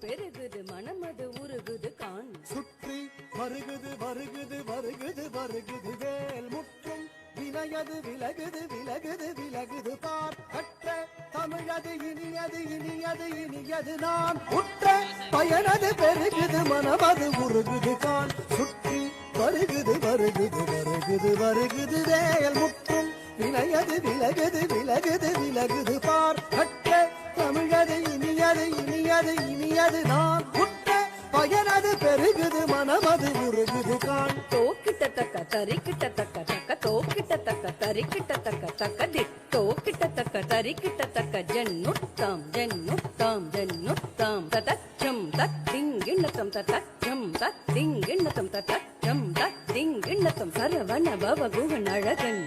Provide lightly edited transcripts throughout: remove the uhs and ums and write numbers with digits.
பெருகுது மனமது உருகுது கான் சுற்றி வருகுது வருகுது வருகுது வருகுது வேல் முற்றும் வினையது விலகுது விலகுது விலகுது பார் கற்ற தமிழது இனியது இனியது இனியது நான் உற்ற பயனது பெருகுது மனமது உருகுது கான் சுற்றி வருகுது வருகுது வருகுது வருகுது வேல் முற்றும் வினையது விலகுது விலகுது விலகுது பார் கற்ற தமிழது இனியது இனியது இனியது நான் உற்ற பயனது பெருகுது மனமது உருகுது கான் தோக்கிட்டத்தக்க தரிக்கிட்டத்தக்க தக்க தோக்கிட்டத்தக்க தரிக்கிட்டத்தக்க தக்க திக் தோக்கிட்டத்தக்க தரிக்கிட்டத்தக்க ஜன்னுத்தாம் ஜன்னுத்தாம் ஜன்னுத்தாம் ததச்சம் தத்திங்கிண்ணத்தம் ததச்சம் தத்திங்கிண்ணத்தம் ததச்சம் தத்திங்கிண்ணத்தம் சரவண பவ குகன் அழகன்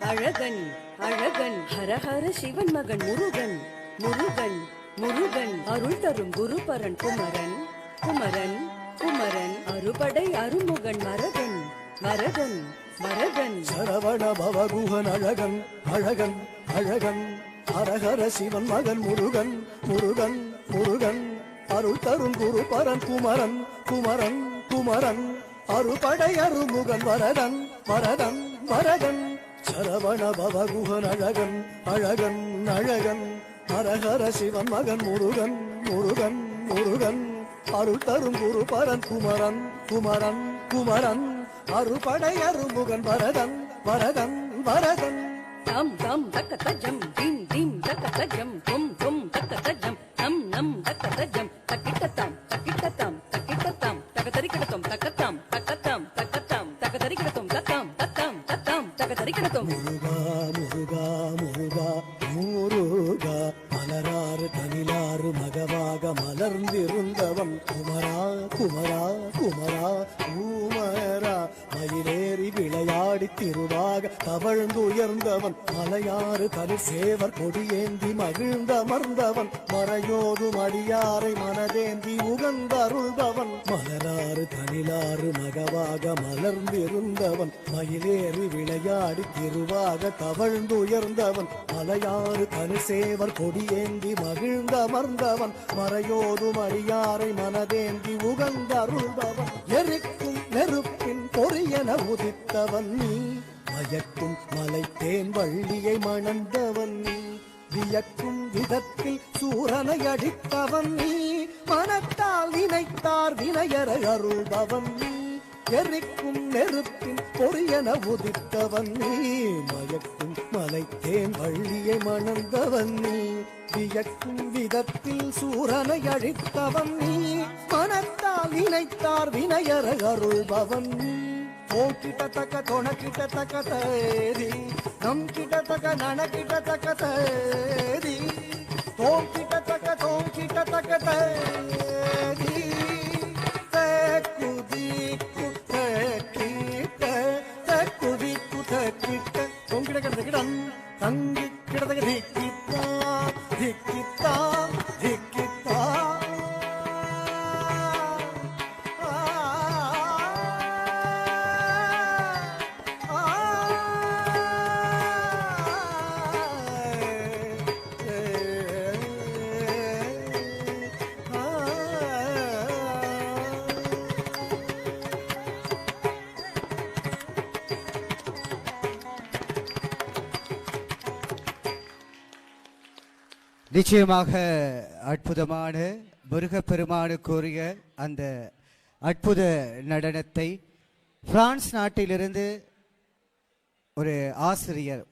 அழகன் அழகன் ஹரஹர சிவன் மகன் முருகன் முருகன் முருகன் அருள் தரும் குருபரன் குமரன் குமரன் குமரன் அறுபடை அருமுகன் மரகன் மரகன் மரகன் சரவண பவகுகன் அழகன் அழகன் அழகன் ஹரஹர சிவன் மகன் முருகன் முருகன் முருகன் அருள் தரும் குருபரன் குமரன் குமரன் குமரன் அறுபடை அருமுகன் வரதன் வரதன் வரதன் சரவண பவகுகன் அழகன் அழகன் அழகன் ஹரஹர சிவன் மகன் முருகன் முருகன் முருகன் அருள் தரும் குருபரன் குமரன் குமரன் குமரன் அறுபடை அருமுகன் வரதன் வரதன் வரதன் தம் தம் தக்க தஜம் தீம் தீம் தக்க தஜம் தும் தும் தக்க தஜம் நம் நம் தக்க தஜம் தக்கிட்டத்தாம் தக்கிட்டத்தாம் தக்கிட்டத்தாம் தகதரிக்கிடத்தம் தக்கத்தாம் தக்கத்தாம் தக்கத்தாம் தகதரிக்கிடத்தம் தத்தாம் தத்தாம் தத்தாம் தகதரிக்கிடத்தம் முருகா முருகா முருகா முருகா மலராறு தனிலாறு மகவாக மலர்ந்திருந்தவன் குமரா குமரா குமரா குமரா மயிலேறி விளையாடி திருவாக தவழ்ந்துயர்ந்தவன் மலையாறு தனி சேவர் கொடியேந்தி மகிழ்ந்தமர்ந்தவன் மறையோதும் அடியாரை மனதேந்தி உகந்தருள்பவன் மலராறு தனிலாறு மகவாக மலர்ந்திருந்தவன் மயிலேறி விளையாடி திருவாக தவழ்ந்துயர்ந்தவன் மலையாறு தனி சேவர் கொடியேந்தி மகிழ்ந்தமர்ந்தவன் மறையோதும் அடியாரை மனதேந்தி உகந்தருள்பவன் எரிக்கும் நெருப்பின் பொறியன உதித்தவன் நீ மயக்கும் மலை தேன் வள்ளியை மணந்தவன் நீ வியக்கும் விதத்தில் சூரனை அடித்தவன் நீ மனத்தால் நினைத்தார் வினையற அருள்பவன் நீ எரிக்கும் நெருப்பின் பொறியன உதித்தவன் நீ மயக்கும் மலை தேன் வள்ளியை மணந்தவன் நீ வியக்கும் விதத்தில் சூரனை அழித்தவன் நீ மனத்தால் நினைத்தார் வினையற அருள்பவன் நீ ஓங்கிட்டத்தக்க தொணக்கிட்டத்தக்க தேதி நம் கிட்டத்தக்க நனக்கிட்டத்தக்க தேதி தோங்கிட்டத்தக்க தோங்கிட்டத்தக்க தேதி தேக்குதி குத்தக்கிட்ட தேக்குதி குத்தக்கிட்ட தோங்கிடக்கிடக்கிடம் தங்கி கிடத்தக்க திக்கித்தா திக்கித்தா திக்கித்தா நிச்சயமாக அற்புதமான முருகப்பெருமானுக்குரிய அந்த அற்புத நடனத்தை பிரான்ஸ் நாட்டிலிருந்து ஒரு ஆசிரியர்,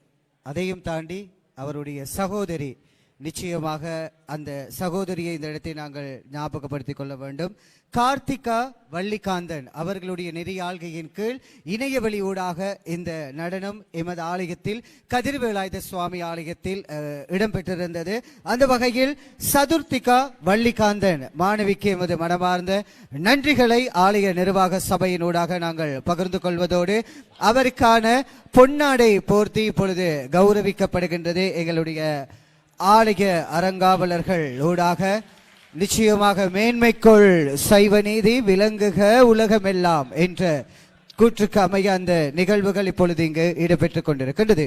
அதையும் தாண்டி அவருடைய சகோதரி, நிச்சயமாக அந்த சகோதரியை இந்த இடத்தை நாங்கள் ஞாபகப்படுத்திக் கொள்ள வேண்டும். கார்த்திகா வள்ளிகாந்தன் அவர்களுடைய நெறியாள்கையின் கீழ் இணைய வழியூடாக இந்த நடனம் எமது ஆலயத்தில் கதிர்வேலாயுத சுவாமி ஆலயத்தில் இடம்பெற்றிருந்தது. அந்த வகையில் சதுர்த்திகா வள்ளிகாந்தன் மாணவிக்கு எமது மனமார்ந்த நன்றிகளை ஆலய நிர்வாக சபையினூடாக நாங்கள் பகிர்ந்து கொள்வதோடு அவருக்கான பொன்னாடை போர்த்தி இப்பொழுது கௌரவிக்கப்படுகின்றது எங்களுடைய ஆலய அரங்காவலர்கள் ஊடாக. நிச்சயமாக மேன்மைக்குள் சைவ நீதி விளங்குக உலகமெல்லாம் என்ற கூற்றுக்கு அமைய அந்த நிகழ்வுகள் இப்பொழுது இங்கு இடம்பெற்றுக் கொண்டிருக்கின்றது.